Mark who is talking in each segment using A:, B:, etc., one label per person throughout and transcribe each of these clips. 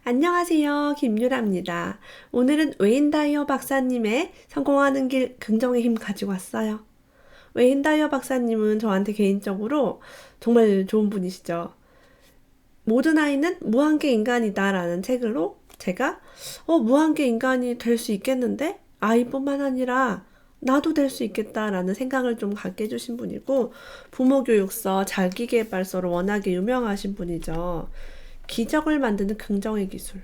A: 안녕하세요. 김유라입니다. 오늘은 웨인 다이어 박사님의 성공하는 길 긍정의 힘 가지고 왔어요. 웨인 다이어 박사님은 저한테 개인적으로 정말 좋은 분이시죠. 모든 아이는 무한계 인간이다 라는 책으로 제가 무한계 인간이 될 수 있겠는데? 아이뿐만 아니라 나도 될 수 있겠다라는 생각을 좀 갖게 해주신 분이고 부모교육서, 자기계발서로 워낙에 유명하신 분이죠. 기적을 만드는 긍정의 기술.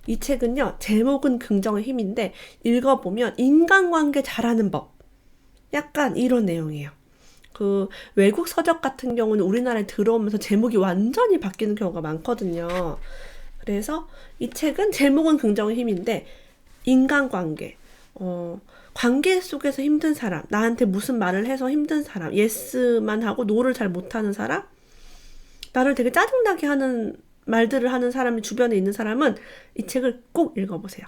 A: 이 책은요, 제목은 긍정의 힘인데 읽어보면 인간관계 잘하는 법. 약간 이런 내용이에요. 그 외국 서적 같은 경우는 우리나라에 들어오면서 제목이 완전히 바뀌는 경우가 많거든요. 그래서 이 책은 제목은 긍정의 힘인데 인간관계, 관계 속에서 힘든 사람, 나한테 무슨 말을 해서 힘든 사람, 예스만 하고 노를 잘 못하는 사람, 나를 되게 짜증나게 하는 말들을 하는 사람이 주변에 있는 사람은 이 책을 꼭 읽어보세요.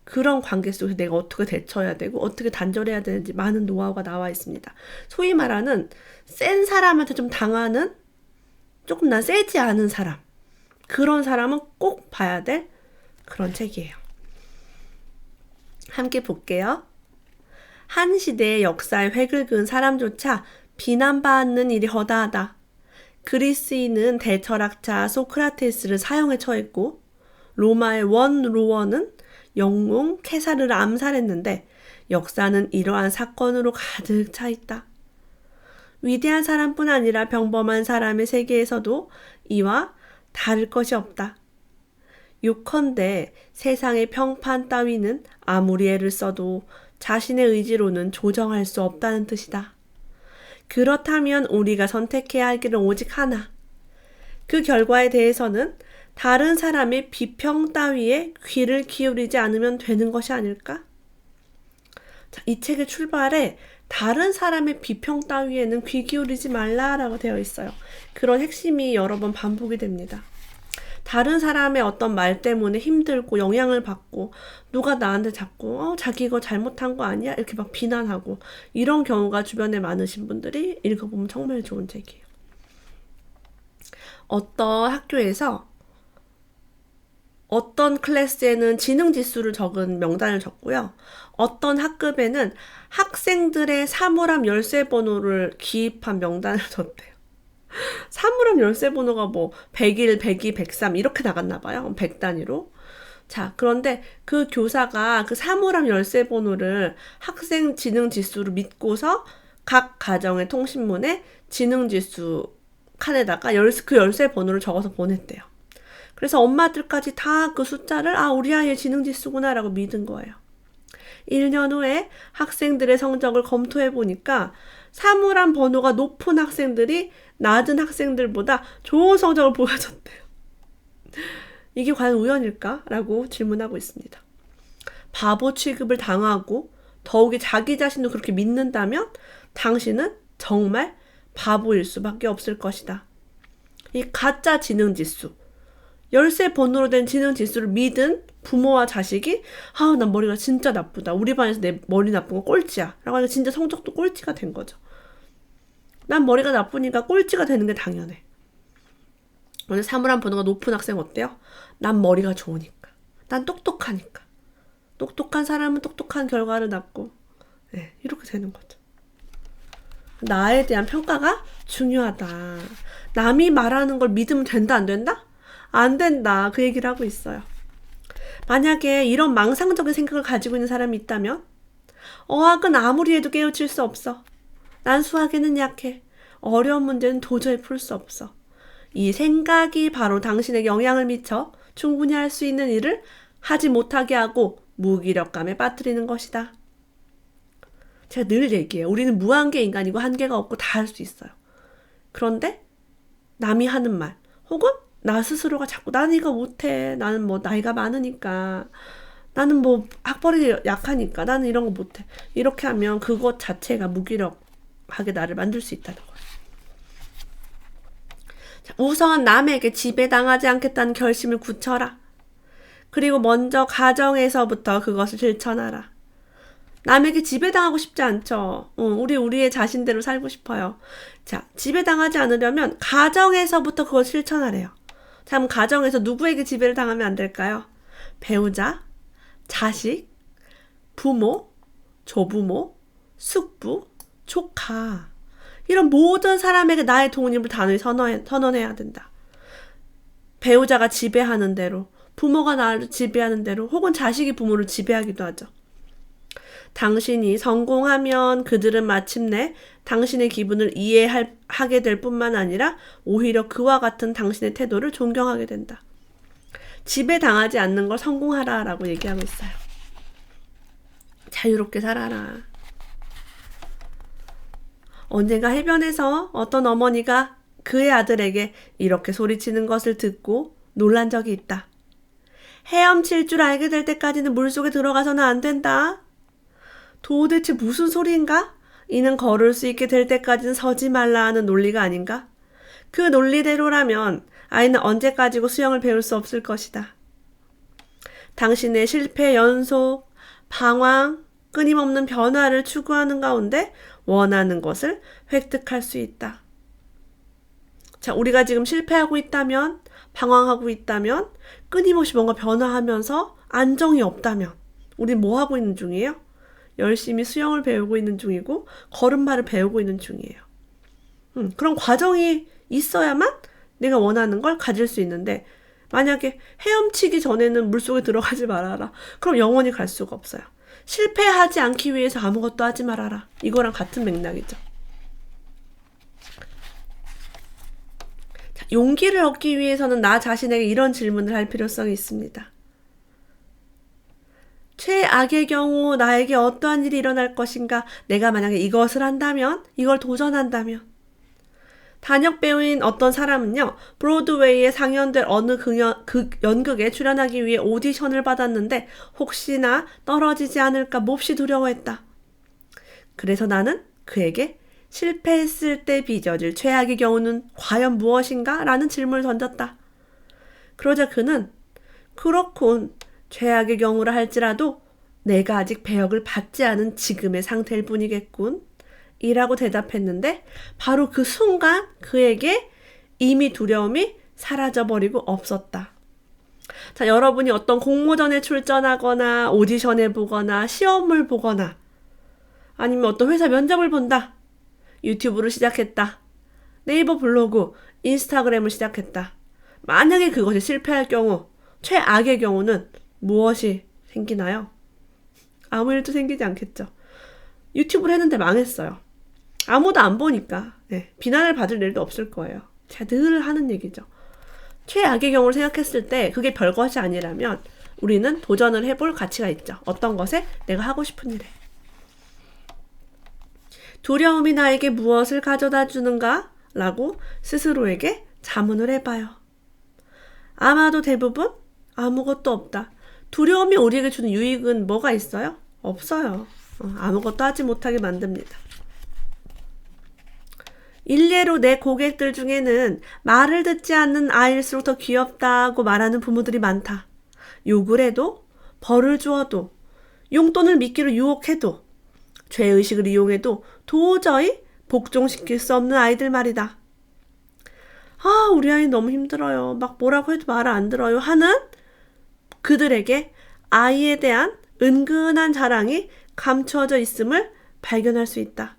A: 그런 관계 속에서 내가 어떻게 대처해야 되고 어떻게 단절해야 되는지 많은 노하우가 나와 있습니다. 소위 말하는 센 사람한테 좀 당하는 조금 난 세지 않은 사람, 그런 사람은 꼭 봐야 될 그런 책이에요. 함께 볼게요. 한 시대의 역사에 획을 그은 사람조차 비난받는 일이 허다하다. 그리스인은 대철학자 소크라테스를 사형에 처했고 로마의 원 로원은 영웅 케사르를 암살했는데 역사는 이러한 사건으로 가득 차 있다. 위대한 사람뿐 아니라 평범한 사람의 세계에서도 이와 다를 것이 없다. 요컨대 세상의 평판 따위는 아무리 애를 써도 자신의 의지로는 조정할 수 없다는 뜻이다. 그렇다면 우리가 선택해야 할 길은 오직 하나. 그 결과에 대해서는 다른 사람의 비평 따위에 귀를 기울이지 않으면 되는 것이 아닐까? 자, 이 책의 출발에 다른 사람의 비평 따위에는 귀 기울이지 말라라고 되어 있어요. 그런 핵심이 여러 번 반복이 됩니다. 다른 사람의 어떤 말 때문에 힘들고 영향을 받고 누가 나한테 자꾸 자기 이거 잘못한 거 아니야? 이렇게 막 비난하고 이런 경우가 주변에 많으신 분들이 읽어보면 정말 좋은 책이에요. 어떤 학교에서 어떤 클래스에는 지능 지수를 적은 명단을 줬고요. 어떤 학급에는 학생들의 사물함 열쇠 번호를 기입한 명단을 줬대요. 사물함 열쇠 번호가 뭐 101, 102, 103 이렇게 나갔나 봐요. 100 단위로. 자, 그런데 그 교사가 그 사물함 열쇠 번호를 학생 지능 지수로 믿고서 각 가정의 통신문에 지능 지수 칸에다가 그 열쇠 번호를 적어서 보냈대요. 그래서 엄마들까지 다 그 숫자를 우리 아이의 지능 지수구나라고 믿은 거예요. 1년 후에 학생들의 성적을 검토해 보니까 사물함 번호가 높은 학생들이 낮은 학생들보다 좋은 성적을 보여줬대요. 이게 과연 우연일까? 라고 질문하고 있습니다. 바보 취급을 당하고 더욱이 자기 자신도 그렇게 믿는다면 당신은 정말 바보일 수밖에 없을 것이다. 이 가짜 지능지수, 열쇠 번호로 된 지능지수를 믿은 부모와 자식이 난 머리가 진짜 나쁘다. 우리 반에서 내 머리 나쁜 거 꼴찌야. 라고 하니까 진짜 성적도 꼴찌가 된 거죠. 난 머리가 나쁘니까 꼴찌가 되는 게 당연해. 오늘 사물함 번호가 높은 학생 어때요? 난 머리가 좋으니까. 난 똑똑하니까. 똑똑한 사람은 똑똑한 결과를 낳고 이렇게 되는 거죠. 나에 대한 평가가 중요하다. 남이 말하는 걸 믿으면 된다 안 된다? 안 된다. 그 얘기를 하고 있어요. 만약에 이런 망상적인 생각을 가지고 있는 사람이 있다면 어학은 아무리 해도 깨우칠 수 없어. 난 수학에는 약해. 어려운 문제는 도저히 풀 수 없어. 이 생각이 바로 당신에게 영향을 미쳐 충분히 할 수 있는 일을 하지 못하게 하고 무기력감에 빠뜨리는 것이다. 제가 늘 얘기해요. 우리는 무한계 인간이고 한계가 없고 다 할 수 있어요. 그런데 남이 하는 말 혹은 나 스스로가 자꾸 나는 이거 못해. 나는 뭐 나이가 많으니까. 나는 뭐 학벌이 약하니까. 나는 이런 거 못해. 이렇게 하면 그것 자체가 무기력하게 나를 만들 수 있다는 거예요. 우선 남에게 지배당하지 않겠다는 결심을 굳혀라. 그리고 먼저 가정에서부터 그것을 실천하라. 남에게 지배당하고 싶지 않죠. 우리의 자신대로 살고 싶어요. 자, 지배당하지 않으려면 가정에서부터 그걸 실천하래요. 참, 가정에서 누구에게 지배를 당하면 안 될까요? 배우자, 자식, 부모, 조부모, 숙부, 조카. 이런 모든 사람에게 나의 독립을 단호히 선언해야 된다. 배우자가 지배하는 대로, 부모가 나를 지배하는 대로, 혹은 자식이 부모를 지배하기도 하죠. 당신이 성공하면 그들은 마침내 당신의 기분을 이해하게 될 뿐만 아니라 오히려 그와 같은 당신의 태도를 존경하게 된다. 지배당하지 않는 걸 성공하라 라고 얘기하고 있어요. 자유롭게 살아라. 언젠가 해변에서 어떤 어머니가 그의 아들에게 이렇게 소리치는 것을 듣고 놀란 적이 있다. 헤엄칠 줄 알게 될 때까지는 물속에 들어가서는 안 된다. 도대체 무슨 소리인가? 이는 걸을 수 있게 될 때까지는 서지 말라 하는 논리가 아닌가? 그 논리대로라면 아이는 언제까지고 수영을 배울 수 없을 것이다. 당신의 실패 연속, 방황, 끊임없는 변화를 추구하는 가운데 원하는 것을 획득할 수 있다. 자, 우리가 지금 실패하고 있다면, 방황하고 있다면, 끊임없이 뭔가 변화하면서 안정이 없다면 우린 뭐 하고 있는 중이에요? 열심히 수영을 배우고 있는 중이고 걸음마를 배우고 있는 중이에요. 그런 과정이 있어야만 내가 원하는 걸 가질 수 있는데, 만약에 헤엄치기 전에는 물속에 들어가지 말아라. 그럼 영원히 갈 수가 없어요. 실패하지 않기 위해서 아무것도 하지 말아라. 이거랑 같은 맥락이죠. 자, 용기를 얻기 위해서는 나 자신에게 이런 질문을 할 필요성이 있습니다. 최악의 경우 나에게 어떠한 일이 일어날 것인가? 내가 만약에 이것을 한다면? 이걸 도전한다면? 단역 배우인 어떤 사람은요, 브로드웨이에 상연될 어느 연극에 출연하기 위해 오디션을 받았는데 혹시나 떨어지지 않을까 몹시 두려워했다. 그래서 나는 그에게 실패했을 때 빚어질 최악의 경우는 과연 무엇인가? 라는 질문을 던졌다. 그러자 그는 그렇군. 최악의 경우라 할지라도 내가 아직 배역을 받지 않은 지금의 상태일 뿐이겠군. 이라고 대답했는데 바로 그 순간 그에게 이미 두려움이 사라져버리고 없었다. 자, 여러분이 어떤 공모전에 출전하거나 오디션에 보거나 시험을 보거나 아니면 어떤 회사 면접을 본다. 유튜브를 시작했다. 네이버 블로그, 인스타그램을 시작했다. 만약에 그것이 실패할 경우, 최악의 경우는 무엇이 생기나요? 아무 일도 생기지 않겠죠. 유튜브를 했는데 망했어요. 아무도 안 보니까 비난을 받을 일도 없을 거예요. 제가 늘 하는 얘기죠. 최악의 경우를 생각했을 때 그게 별것이 아니라면 우리는 도전을 해볼 가치가 있죠. 어떤 것에? 내가 하고 싶은 일에. 두려움이 나에게 무엇을 가져다 주는가? 라고 스스로에게 자문을 해봐요. 아마도 대부분 아무것도 없다. 두려움이 우리에게 주는 유익은 뭐가 있어요? 없어요. 아무것도 하지 못하게 만듭니다. 일례로 내 고객들 중에는 말을 듣지 않는 아이일수록 더 귀엽다고 말하는 부모들이 많다. 욕을 해도, 벌을 주어도, 용돈을 미끼로 유혹해도, 죄의식을 이용해도 도저히 복종시킬 수 없는 아이들 말이다. 아, 우리 아이 너무 힘들어요. 막 뭐라고 해도 말을 안 들어요. 하는 그들에게 아이에 대한 은근한 자랑이 감춰져 있음을 발견할 수 있다.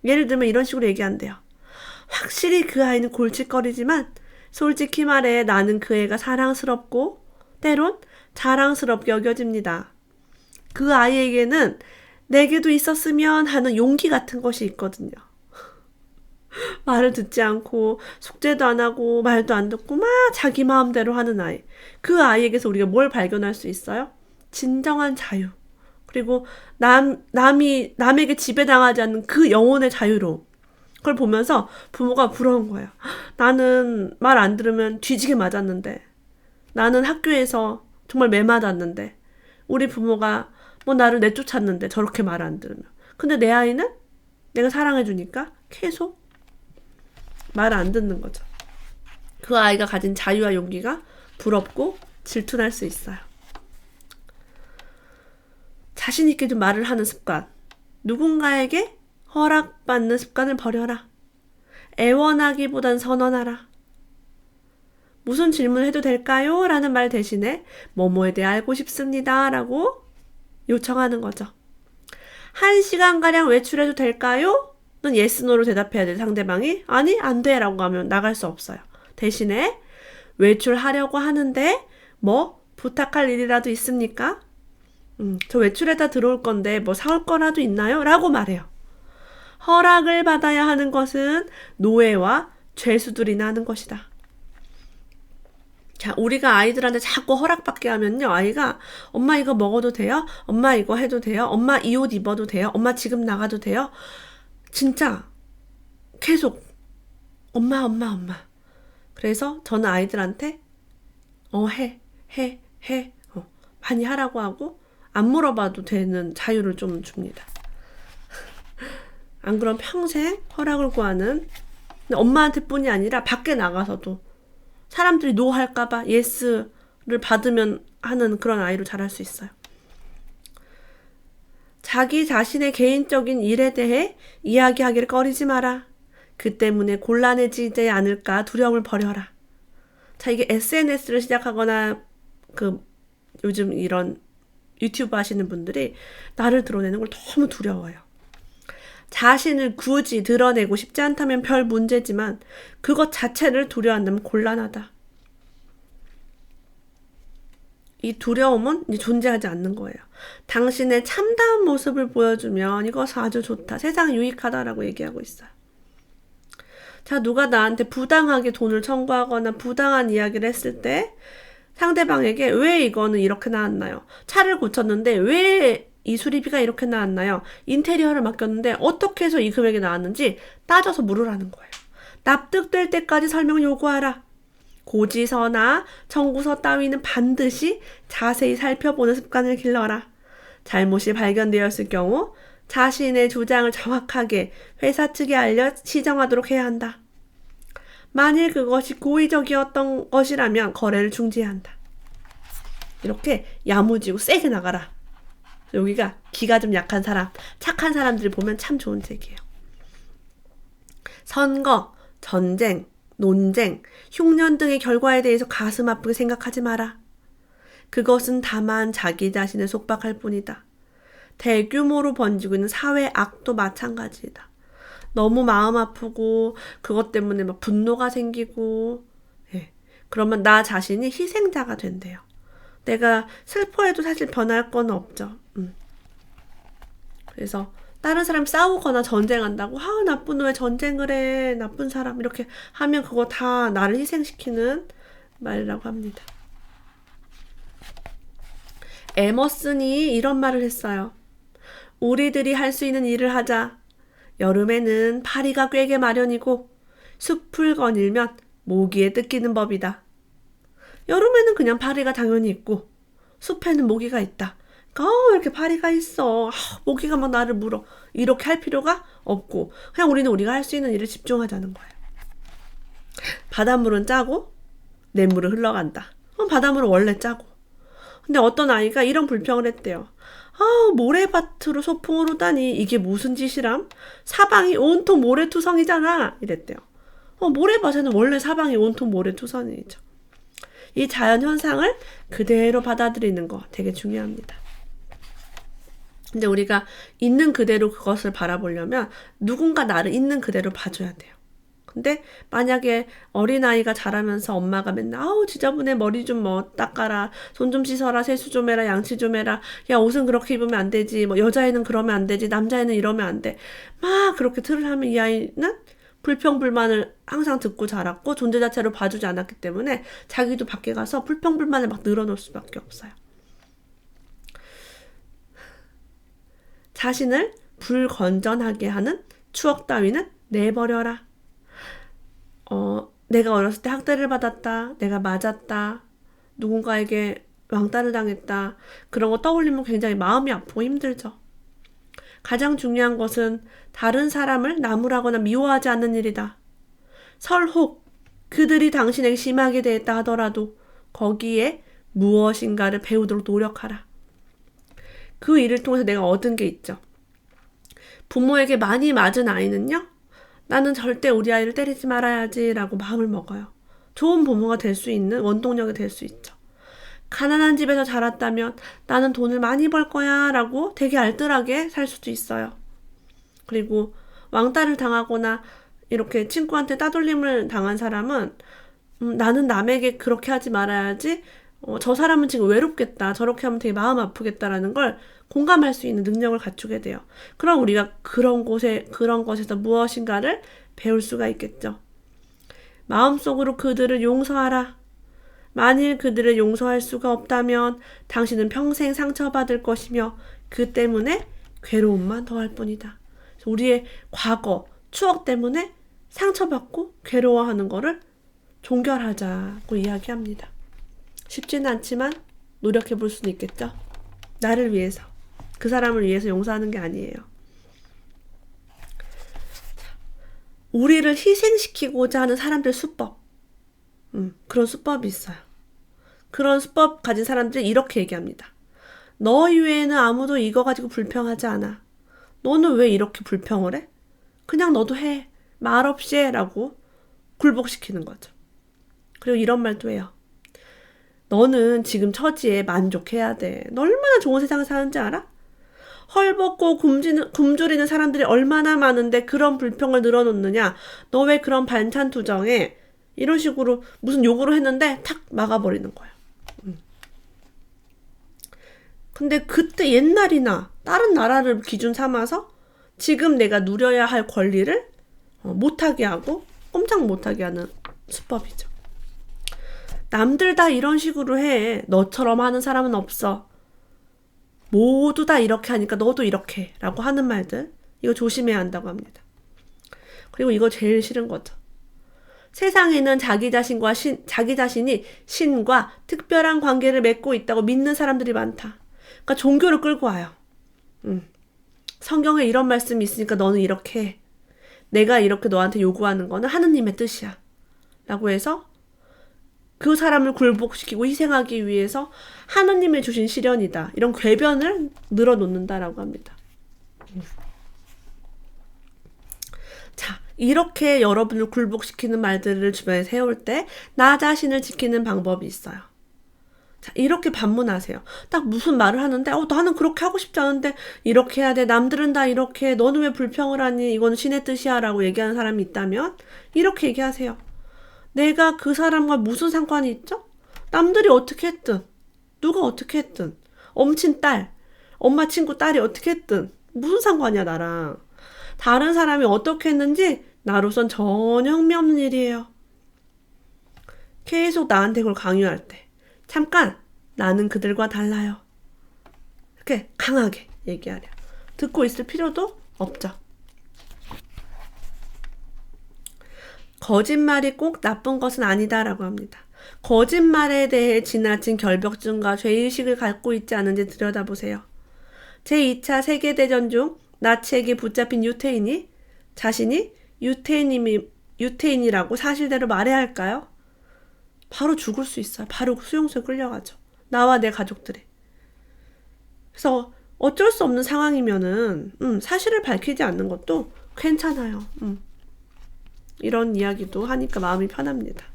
A: 예를 들면 이런 식으로 얘기한대요. 확실히 그 아이는 골칫거리지만 솔직히 말해 나는 그 애가 사랑스럽고 때론 자랑스럽게 여겨집니다. 그 아이에게는 내게도 있었으면 하는 용기 같은 것이 있거든요. 말을 듣지 않고 숙제도 안 하고 말도 안 듣고 막 자기 마음대로 하는 아이. 그 아이에게서 우리가 뭘 발견할 수 있어요? 진정한 자유. 그리고 남에게 지배당하지 않는 그 영혼의 자유로움. 그걸 보면서 부모가 부러운 거예요. 나는 말 안 들으면 뒤지게 맞았는데. 나는 학교에서 정말 매맞았는데. 우리 부모가 뭐 나를 내쫓았는데 저렇게 말 안 들으면. 근데 내 아이는 내가 사랑해주니까 계속 말 안 듣는 거죠. 그 아이가 가진 자유와 용기가 부럽고 질투날 수 있어요. 자신 있게 좀 말을 하는 습관. 누군가에게 허락받는 습관을 버려라. 애원하기보단 선언하라. 무슨 질문 해도 될까요? 라는 말 대신에 뭐뭐에 대해 알고 싶습니다. 라고 요청하는 거죠. 1시간가량 외출해도 될까요? 는 yes, no로 대답해야 돼. 상대방이 아니 안 돼 라고 하면 나갈 수 없어요. 대신에 외출하려고 하는데 뭐 부탁할 일이라도 있습니까? 저 외출에다 들어올 건데 뭐 사올 거라도 있나요? 라고 말해요. 허락을 받아야 하는 것은 노예와 죄수들이나 하는 것이다. 자, 우리가 아이들한테 자꾸 허락받게 하면요. 아이가 엄마 이거 먹어도 돼요? 엄마 이거 해도 돼요? 엄마 이 옷 입어도 돼요? 엄마 지금 나가도 돼요? 진짜 계속 엄마. 그래서 저는 아이들한테 해. 많이 하라고 하고 안 물어봐도 되는 자유를 좀 줍니다. 안 그럼 평생 허락을 구하는, 엄마한테 뿐이 아니라 밖에 나가서도 사람들이 노 할까봐 예스를 받으면 하는 그런 아이로 자랄 수 있어요. 자기 자신의 개인적인 일에 대해 이야기하기를 꺼리지 마라. 그 때문에 곤란해지지 않을까 두려움을 버려라. 자, 이게 SNS를 시작하거나 요즘 이런 유튜브 하시는 분들이 나를 드러내는 걸 너무 두려워요. 자신을 굳이 드러내고 싶지 않다면 별 문제지만 그것 자체를 두려워한다면 곤란하다. 이 두려움은 존재하지 않는 거예요. 당신의 참다운 모습을 보여주면 이것은 아주 좋다. 세상 유익하다라고 얘기하고 있어요. 자, 누가 나한테 부당하게 돈을 청구하거나 부당한 이야기를 했을 때 상대방에게 왜 이거는 이렇게 나왔나요? 차를 고쳤는데 왜 이 수리비가 이렇게 나왔나요? 인테리어를 맡겼는데 어떻게 해서 이 금액이 나왔는지 따져서 물으라는 거예요. 납득될 때까지 설명 요구하라. 고지서나 청구서 따위는 반드시 자세히 살펴보는 습관을 길러라. 잘못이 발견되었을 경우 자신의 주장을 정확하게 회사 측에 알려 시정하도록 해야 한다. 만일 그것이 고의적이었던 것이라면 거래를 중지해야 한다. 이렇게 야무지고 세게 나가라. 여기가 기가 좀 약한 사람, 착한 사람들이 보면 참 좋은 책이에요. 선거, 전쟁, 논쟁, 흉년 등의 결과에 대해서 가슴 아프게 생각하지 마라. 그것은 다만 자기 자신을 속박할 뿐이다. 대규모로 번지고 있는 사회 악도 마찬가지이다. 너무 마음 아프고 그것 때문에 막 분노가 생기고 그러면 나 자신이 희생자가 된대요. 내가 슬퍼해도 사실 변할 건 없죠. 그래서 다른 사람 싸우거나 전쟁한다고 나쁜 놈 왜 전쟁을 해 나쁜 사람 이렇게 하면 그거 다 나를 희생시키는 말이라고 합니다. 에머슨이 이런 말을 했어요. 우리들이 할 수 있는 일을 하자. 여름에는 파리가 꿰게 마련이고 숲을 거닐면 모기에 뜯기는 법이다. 여름에는 그냥 파리가 당연히 있고 숲에는 모기가 있다. 왜 이렇게 파리가 있어? 모기가 막 나를 물어. 이렇게 할 필요가 없고 그냥 우리가 할 수 있는 일에 집중하자는 거예요. 바닷물은 짜고 냇물은 흘러간다. 바닷물은 원래 짜고. 근데 어떤 아이가 이런 불평을 했대요. 모래밭으로 소풍을 오다니 이게 무슨 짓이람? 사방이 온통 모래투성이잖아. 이랬대요. 모래밭에는 원래 사방이 온통 모래투성이죠. 이 자연현상을 그대로 받아들이는 거 되게 중요합니다. 근데 우리가 있는 그대로 그것을 바라보려면 누군가 나를 있는 그대로 봐줘야 돼요. 근데 만약에 어린아이가 자라면서 엄마가 맨날 지저분해 머리 좀 닦아라, 손 좀 씻어라, 세수 좀 해라, 양치 좀 해라, 야 옷은 그렇게 입으면 안 되지, 여자애는 그러면 안 되지, 남자애는 이러면 안 돼, 막 그렇게 틀을 하면 이 아이는 불평불만을 항상 듣고 자랐고 존재 자체로 봐주지 않았기 때문에 자기도 밖에 가서 불평불만을 막 늘어놓을 수밖에 없어요. 자신을 불건전하게 하는 추억 따위는 내버려라. 내가 어렸을 때 학대를 받았다, 내가 맞았다, 누군가에게 왕따를 당했다, 그런 거 떠올리면 굉장히 마음이 아프고 힘들죠. 가장 중요한 것은 다른 사람을 나무라거나 미워하지 않는 일이다. 설혹 그들이 당신에게 심하게 대했다 하더라도 거기에 무엇인가를 배우도록 노력하라. 그 일을 통해서 내가 얻은 게 있죠. 부모에게 많이 맞은 아이는요, 나는 절대 우리 아이를 때리지 말아야지 라고 마음을 먹어요. 좋은 부모가 될 수 있는 원동력이 될 수 있죠. 가난한 집에서 자랐다면 나는 돈을 많이 벌 거야 라고 되게 알뜰하게 살 수도 있어요. 그리고 왕따를 당하거나 이렇게 친구한테 따돌림을 당한 사람은 나는 남에게 그렇게 하지 말아야지, 저 사람은 지금 외롭겠다, 저렇게 하면 되게 마음 아프겠다라는 걸 공감할 수 있는 능력을 갖추게 돼요. 그럼 우리가 그런 것에서 무엇인가를 배울 수가 있겠죠. 마음속으로 그들을 용서하라. 만일 그들을 용서할 수가 없다면 당신은 평생 상처받을 것이며 그 때문에 괴로움만 더할 뿐이다. 우리의 과거, 추억 때문에 상처받고 괴로워하는 거를 종결하자고 이야기합니다. 쉽지는 않지만 노력해 볼 수는 있겠죠. 나를 위해서, 그 사람을 위해서 용서하는 게 아니에요. 우리를 희생시키고자 하는 사람들 수법, 그런 수법이 있어요. 그런 수법 가진 사람들이 이렇게 얘기합니다. 너 이외에는 아무도 이거 가지고 불평하지 않아. 너는 왜 이렇게 불평을 해? 그냥 너도 해. 말없이 해. 라고 굴복시키는 거죠. 그리고 이런 말도 해요. 너는 지금 처지에 만족해야 돼. 너 얼마나 좋은 세상을 사는지 알아? 헐벗고 굶주리는 사람들이 얼마나 많은데 그런 불평을 늘어놓느냐. 너 왜 그런 반찬 투정해? 이런 식으로 무슨 요구를 했는데 탁 막아버리는 거예요. 근데 그때 옛날이나 다른 나라를 기준 삼아서 지금 내가 누려야 할 권리를 못하게 하고 꼼짝 못하게 하는 수법이죠. 남들 다 이런 식으로 해. 너처럼 하는 사람은 없어. 모두 다 이렇게 하니까 너도 이렇게 라고 하는 말들, 이거 조심해야 한다고 합니다. 그리고 이거 제일 싫은 거죠. 세상에는 자기 자신이 신과 특별한 관계를 맺고 있다고 믿는 사람들이 많다. 그러니까 종교를 끌고 와요. 성경에 이런 말씀이 있으니까 너는 이렇게 해. 내가 이렇게 너한테 요구하는 거는 하느님의 뜻이야. 라고 해서 그 사람을 굴복시키고 희생하기 위해서 하느님의 주신 시련이다. 이런 궤변을 늘어놓는다라고 합니다. 자, 이렇게 여러분을 굴복시키는 말들을 주변에 세울 때 나 자신을 지키는 방법이 있어요. 자, 이렇게 반문하세요. 딱 무슨 말을 하는데 나는 그렇게 하고 싶지 않은데 이렇게 해야 돼. 남들은 다 이렇게 해. 너는 왜 불평을 하니? 이건 신의 뜻이야 라고 얘기하는 사람이 있다면 이렇게 얘기하세요. 내가 그 사람과 무슨 상관이 있죠? 남들이 어떻게 했든, 누가 어떻게 했든, 엄친 딸, 엄마 친구 딸이 어떻게 했든 무슨 상관이야 나랑. 다른 사람이 어떻게 했는지 나로선 전혀 흥미없는 일이에요. 계속 나한테 그걸 강요할 때 잠깐, 나는 그들과 달라요. 이렇게 강하게 얘기하려. 듣고 있을 필요도 없죠. 거짓말이 꼭 나쁜 것은 아니다라고 합니다. 거짓말에 대해 지나친 결벽증과 죄의식을 갖고 있지 않은지 들여다보세요. 제2차 세계대전 중 나치에게 붙잡힌 유태인이 자신이 유태인이라고 사실대로 말해야 할까요? 바로 죽을 수 있어요. 바로 수용소에 끌려가죠. 나와 내 가족들이. 그래서 어쩔 수 없는 상황이면은 사실을 밝히지 않는 것도 괜찮아요. 이런 이야기도 하니까 마음이 편합니다.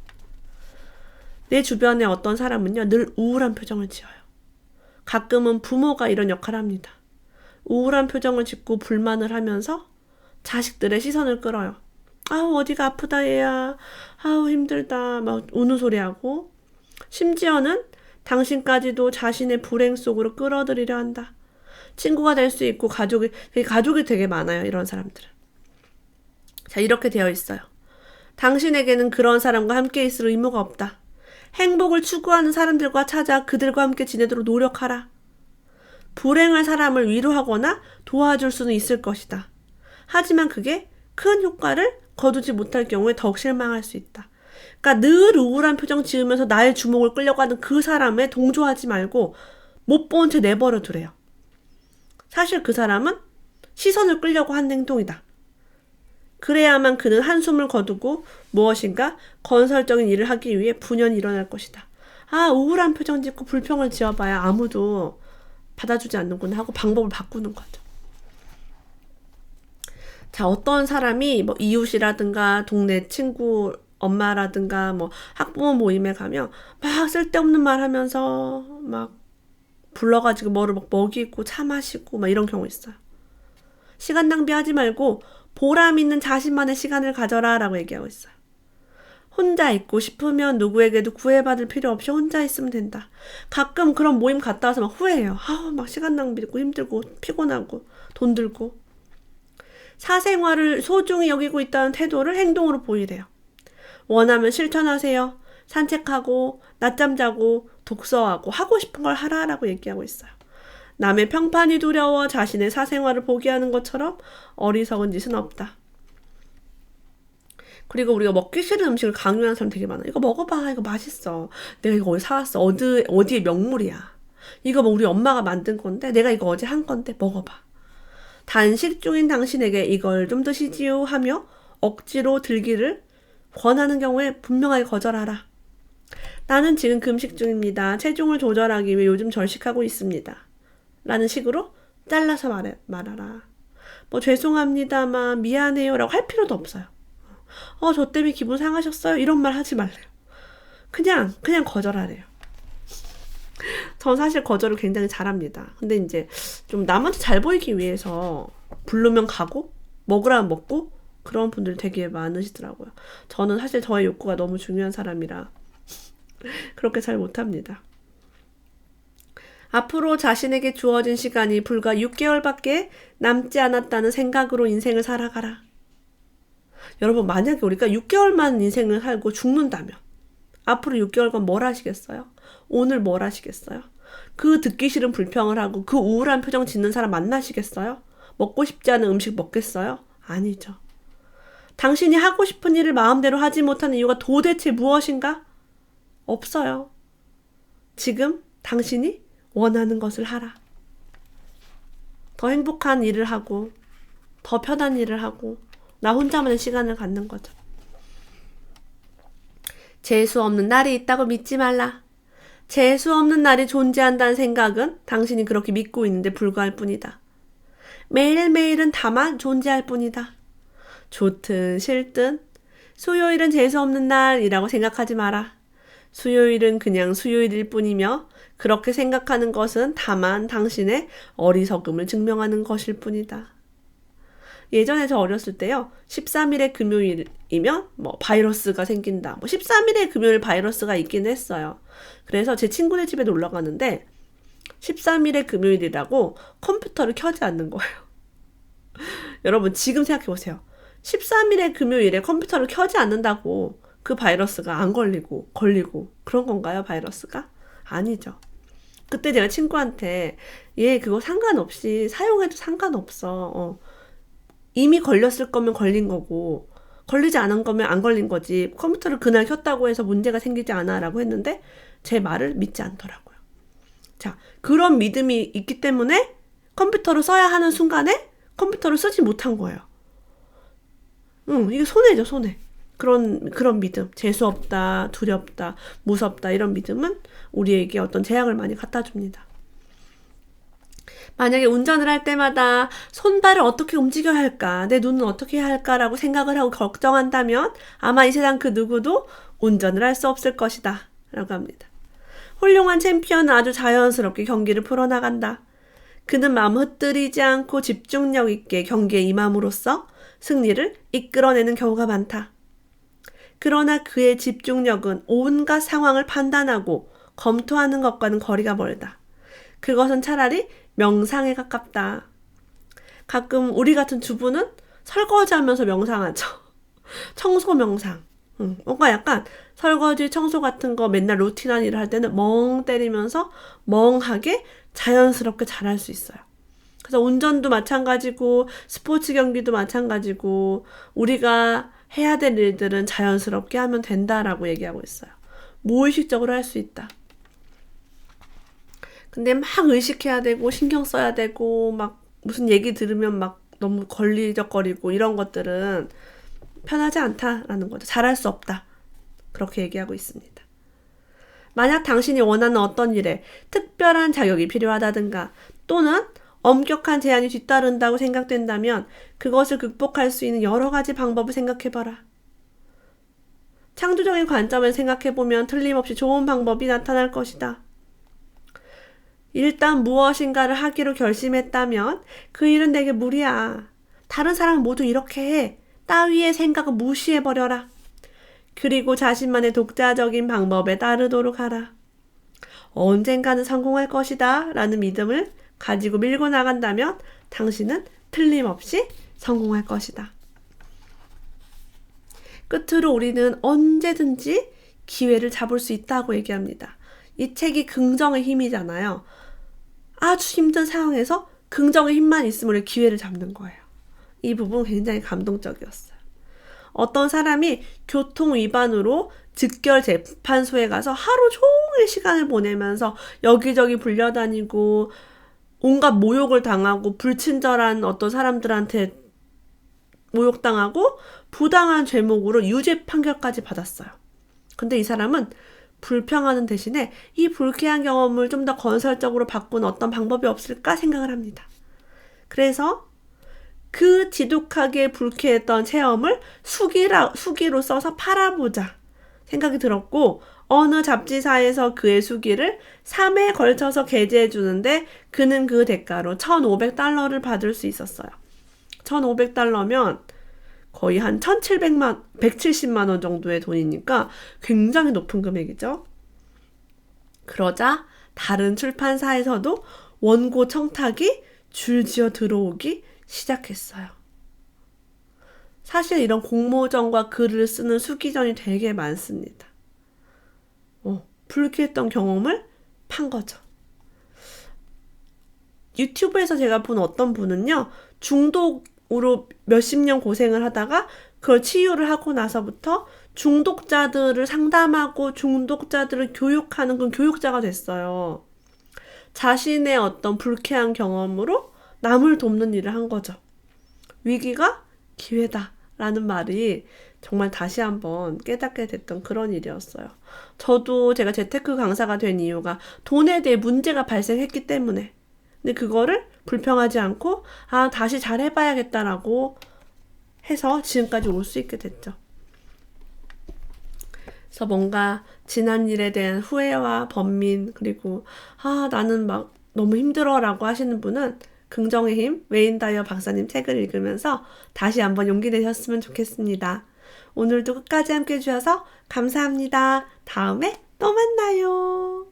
A: 내 주변에 어떤 사람은요, 늘 우울한 표정을 지어요. 가끔은 부모가 이런 역할을 합니다. 우울한 표정을 짓고 불만을 하면서 자식들의 시선을 끌어요. 아우 어디가 아프다 얘야. 아우 힘들다. 막 우는 소리하고 심지어는 당신까지도 자신의 불행 속으로 끌어들이려 한다. 친구가 될 수 있고 가족이 되게 많아요. 이런 사람들은. 자, 이렇게 되어 있어요. 당신에게는 그런 사람과 함께 있을 의무가 없다. 행복을 추구하는 사람들과 찾아 그들과 함께 지내도록 노력하라. 불행한 사람을 위로하거나 도와줄 수는 있을 것이다. 하지만 그게 큰 효과를 거두지 못할 경우에 더욱 실망할 수 있다. 그러니까 늘 우울한 표정 지으면서 나의 주목을 끌려고 하는 그 사람에 동조하지 말고 못 본 채 내버려 두래요. 사실 그 사람은 시선을 끌려고 한 행동이다. 그래야만 그는 한숨을 거두고 무엇인가 건설적인 일을 하기 위해 분연히 일어날 것이다. 우울한 표정 짓고 불평을 지어봐야 아무도 받아주지 않는구나 하고 방법을 바꾸는 거죠. 자, 어떤 사람이 뭐 이웃이라든가 동네 친구, 엄마라든가 뭐 학부모 모임에 가면 막 쓸데없는 말 하면서 막 불러가지고 뭐를 막 먹이고 차 마시고 막 이런 경우 있어요. 시간 낭비하지 말고 보람 있는 자신만의 시간을 가져라 라고 얘기하고 있어요. 혼자 있고 싶으면 누구에게도 구애받을 필요 없이 혼자 있으면 된다. 가끔 그런 모임 갔다 와서 막 후회해요. 막 시간 낭비고 힘들고 피곤하고 돈 들고. 사생활을 소중히 여기고 있다는 태도를 행동으로 보이래요. 원하면 실천하세요. 산책하고 낮잠 자고 독서하고 하고 싶은 걸 하라라고 얘기하고 있어요. 남의 평판이 두려워 자신의 사생활을 포기하는 것처럼 어리석은 짓은 없다. 그리고 우리가 먹기 싫은 음식을 강요하는 사람 되게 많아. 이거 먹어봐. 이거 맛있어. 내가 이거 어디 사왔어. 어디의 명물이야. 이거 뭐 우리 엄마가 만든 건데 내가 이거 어제 한 건데 먹어봐. 단식 중인 당신에게 이걸 좀 드시지요 하며 억지로 들기를 권하는 경우에 분명하게 거절하라. 나는 지금 금식 중입니다. 체중을 조절하기 위해 요즘 절식하고 있습니다. 라는 식으로 잘라서 말하라. 뭐 죄송합니다만 미안해요 라고 할 필요도 없어요. 저 때문에 기분 상하셨어요? 이런 말 하지 말래요. 그냥 거절하래요. 전 사실 거절을 굉장히 잘합니다. 근데 이제 좀 남한테 잘 보이기 위해서 부르면 가고 먹으라면 먹고 그런 분들이 되게 많으시더라고요. 저는 사실 저의 욕구가 너무 중요한 사람이라 그렇게 잘 못합니다. 앞으로 자신에게 주어진 시간이 불과 6개월밖에 남지 않았다는 생각으로 인생을 살아가라. 여러분, 만약에 우리가 6개월만 인생을 살고 죽는다면 앞으로 6개월간 뭘 하시겠어요? 오늘 뭘 하시겠어요? 그 듣기 싫은 불평을 하고 그 우울한 표정 짓는 사람 만나시겠어요? 먹고 싶지 않은 음식 먹겠어요? 아니죠. 당신이 하고 싶은 일을 마음대로 하지 못하는 이유가 도대체 무엇인가? 없어요. 지금 당신이 원하는 것을 하라. 더 행복한 일을 하고 더 편한 일을 하고 나 혼자만의 시간을 갖는 거죠. 재수 없는 날이 있다고 믿지 말라. 재수 없는 날이 존재한다는 생각은 당신이 그렇게 믿고 있는데 불과할 뿐이다. 매일매일은 다만 존재할 뿐이다. 좋든 싫든 수요일은 재수 없는 날이라고 생각하지 마라. 수요일은 그냥 수요일일 뿐이며 그렇게 생각하는 것은 다만 당신의 어리석음을 증명하는 것일 뿐이다. 예전에 저 어렸을 때요. 13일의 금요일이면 바이러스가 생긴다. 13일의 금요일 바이러스가 있긴 했어요. 그래서 제 친구네 집에 놀러 가는데 13일의 금요일이라고 컴퓨터를 켜지 않는 거예요. 여러분 지금 생각해 보세요. 13일의 금요일에 컴퓨터를 켜지 않는다고 그 바이러스가 안 걸리고 그런 건가요? 바이러스가? 아니죠. 그때 제가 친구한테 얘 그거 상관없이 사용해도 상관없어. 이미 걸렸을 거면 걸린 거고 걸리지 않은 거면 안 걸린 거지. 컴퓨터를 그날 켰다고 해서 문제가 생기지 않아 라고 했는데 제 말을 믿지 않더라고요. 자, 그런 믿음이 있기 때문에 컴퓨터를 써야 하는 순간에 컴퓨터를 쓰지 못한 거예요. 이게 손해죠, 손해. 그런 믿음, 재수없다, 두렵다, 무섭다 이런 믿음은 우리에게 어떤 제약을 많이 갖다 줍니다. 만약에 운전을 할 때마다 손발을 어떻게 움직여야 할까, 내 눈은 어떻게 해야 할까라고 생각을 하고 걱정한다면 아마 이 세상 그 누구도 운전을 할 수 없을 것이다 라고 합니다. 훌륭한 챔피언은 아주 자연스럽게 경기를 풀어나간다. 그는 마음 흩뜨리지 않고 집중력 있게 경기에 임함으로써 승리를 이끌어내는 경우가 많다. 그러나 그의 집중력은 온갖 상황을 판단하고 검토하는 것과는 거리가 멀다. 그것은 차라리 명상에 가깝다. 가끔 우리 같은 주부는 설거지하면서 명상하죠. 청소 명상. 뭔가 약간 설거지, 청소 같은 거 맨날 루틴한 일을 할 때는 멍 때리면서 멍하게 자연스럽게 잘할 수 있어요. 그래서 운전도 마찬가지고 스포츠 경기도 마찬가지고 우리가 해야 될 일들은 자연스럽게 하면 된다라고 얘기하고 있어요. 무의식적으로 할 수 있다. 근데 막 의식해야 되고 신경 써야 되고 막 무슨 얘기 들으면 막 너무 걸리적거리고 이런 것들은 편하지 않다라는 거죠. 잘할 수 없다. 그렇게 얘기하고 있습니다. 만약 당신이 원하는 어떤 일에 특별한 자격이 필요하다든가 또는 엄격한 제한이 뒤따른다고 생각된다면 그것을 극복할 수 있는 여러 가지 방법을 생각해봐라. 창조적인 관점에서 생각해보면 틀림없이 좋은 방법이 나타날 것이다. 일단 무엇인가를 하기로 결심했다면 그 일은 내게 무리야. 다른 사람 모두 이렇게 해. 따위의 생각은 무시해버려라. 그리고 자신만의 독자적인 방법에 따르도록 하라. 언젠가는 성공할 것이다 라는 믿음을 가지고 밀고 나간다면 당신은 틀림없이 성공할 것이다. 끝으로 우리는 언제든지 기회를 잡을 수 있다고 얘기합니다. 이 책이 긍정의 힘이잖아요. 아주 힘든 상황에서 긍정의 힘만 있으면 우리 기회를 잡는 거예요. 이 부분 굉장히 감동적이었어요. 어떤 사람이 교통 위반으로 즉결 재판소에 가서 하루 종일 시간을 보내면서 여기저기 불려다니고 온갖 모욕을 당하고 불친절한 어떤 사람들한테 모욕당하고 부당한 죄목으로 유죄 판결까지 받았어요. 근데 이 사람은 불평하는 대신에 이 불쾌한 경험을 좀 더 건설적으로 바꾸는 어떤 방법이 없을까 생각을 합니다. 그래서 그 지독하게 불쾌했던 체험을 수기로 써서 팔아보자 생각이 들었고 어느 잡지사에서 그의 수기를 3회에 걸쳐서 게재해 주는데 그는 그 대가로 $1,500를 받을 수 있었어요. $1,500면 거의 한 170만 원 정도의 돈이니까 굉장히 높은 금액이죠. 그러자 다른 출판사에서도 원고 청탁이 줄지어 들어오기 시작했어요. 사실 이런 공모전과 글을 쓰는 수기전이 되게 많습니다. 불쾌했던 경험을 판 거죠. 유튜브에서 제가 본 어떤 분은요, 중독으로 몇십 년 고생을 하다가 그걸 치유를 하고 나서부터 중독자들을 상담하고 중독자들을 교육하는 그런 교육자가 됐어요. 자신의 어떤 불쾌한 경험으로 남을 돕는 일을 한 거죠. 위기가 기회다라는 말이 정말 다시 한번 깨닫게 됐던 그런 일이었어요. 저도 제가 재테크 강사가 된 이유가 돈에 대해 문제가 발생했기 때문에. 근데 그거를 불평하지 않고 다시 잘해봐야겠다라고 해서 지금까지 올 수 있게 됐죠. 그래서 뭔가 지난 일에 대한 후회와 번민 그리고 나는 막 너무 힘들어라고 하시는 분은 긍정의 힘 웨인 다이어 박사님 책을 읽으면서 다시 한번 용기 내셨으면 좋겠습니다. 오늘도 끝까지 함께 해주셔서 감사합니다. 다음에 또 만나요.